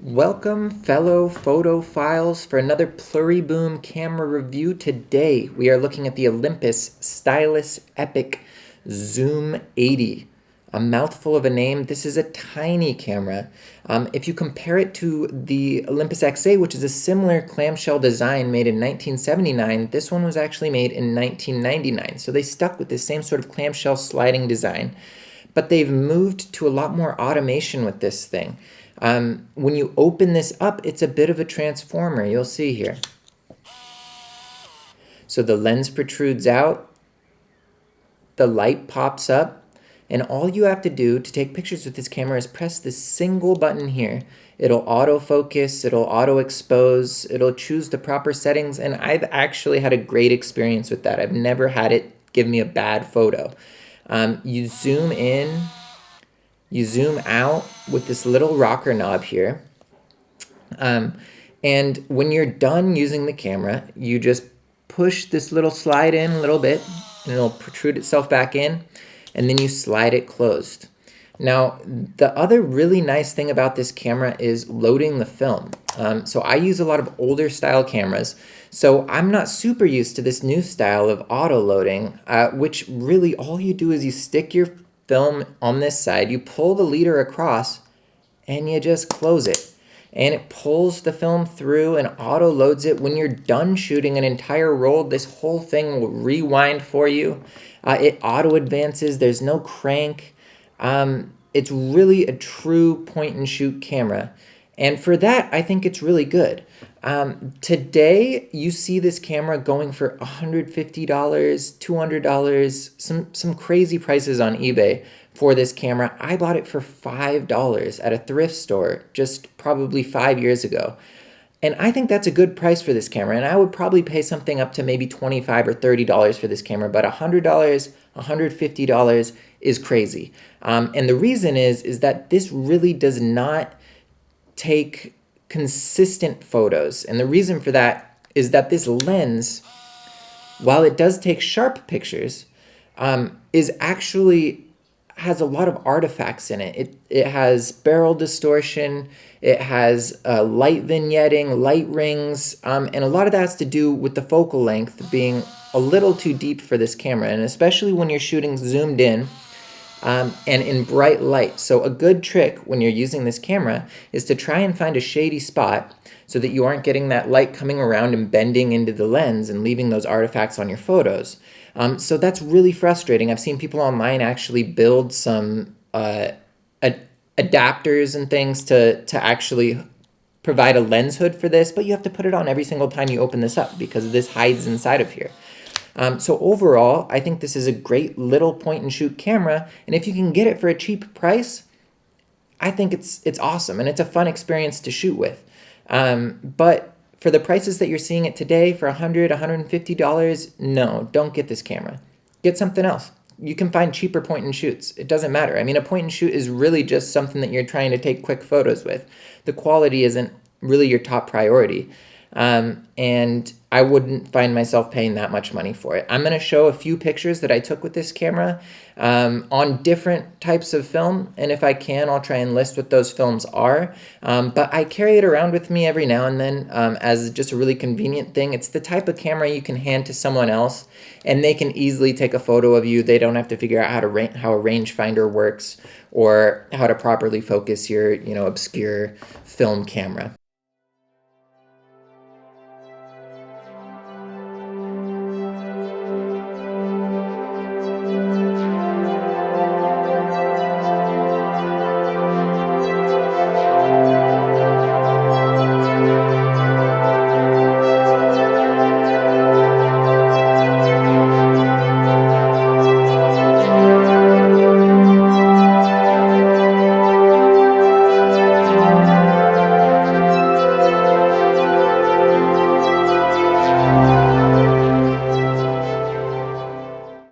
Welcome, fellow photophiles, for another Pluriboom camera review. Today, we are looking at the Olympus Stylus Epic Zoom 80. A mouthful of a name. This is a tiny camera. If you compare it to the Olympus XA, which is a similar clamshell design made in 1979, this one was actually made in 1999. So they stuck with the same sort of clamshell sliding design, but they've moved to a lot more automation with this thing. When you open this up, it's a bit of a transformer. You'll see here. So the lens protrudes out, the light pops up, and all you have to do to take pictures with this camera is press this single button here. It'll autofocus, it'll auto expose, it'll choose the proper settings, and I've actually had a great experience with that. I've never had it give me a bad photo. You zoom in, you zoom out with this little rocker knob here. And when you're done using the camera, you just push this little slide in a little bit and it'll protrude itself back in, and then you slide it closed. Now, the other really nice thing about this camera is loading the film. So I use a lot of older style cameras, so I'm not super used to this new style of auto loading, which really all you do is you stick your film on this side, you pull the leader across, and you just close it. And it pulls the film through and auto loads it. When you're done shooting an entire roll, this whole thing will rewind for you. It auto advances, there's no crank. It's really a true point and shoot camera. And for that, I think it's really good. Today, you see this camera going for $150, $200, some crazy prices on eBay for this camera. I bought it for $5 at a thrift store just probably 5 years ago. And I think that's a good price for this camera. And I would probably pay something up to maybe $25 or $30 for this camera, but $100, $150 is crazy. And the reason is that this really does not take consistent photos. And the reason for that is that this lens, while it does take sharp pictures, is actually has a lot of artifacts in it. It has barrel distortion, it has light vignetting, light rings, and a lot of that has to do with the focal length being a little too deep for this camera, and especially when you're shooting zoomed in and in bright light. So a good trick when you're using this camera is to try and find a shady spot so that you aren't getting that light coming around and bending into the lens and leaving those artifacts on your photos. So that's really frustrating. I've seen people online actually build some adapters and things to actually provide a lens hood for this, but you have to put it on every single time you open this up because this hides inside of here. So overall, I think this is a great little point and shoot camera, and if you can get it for a cheap price, I think it's awesome, and it's a fun experience to shoot with. But for the prices that you're seeing it today, for $100, $150, no, don't get this camera. Get something else. You can find cheaper point and shoots. It doesn't matter. I mean, a point and shoot is really just something that you're trying to take quick photos with. The quality isn't really your top priority. And I wouldn't find myself paying that much money for it. I'm going to show a few pictures that I took with this camera on different types of film, and if I can, I'll try and list what those films are. But I carry it around with me every now and then as just a really convenient thing. It's the type of camera you can hand to someone else, and they can easily take a photo of you. They don't have to figure out how a rangefinder works or how to properly focus your obscure film camera.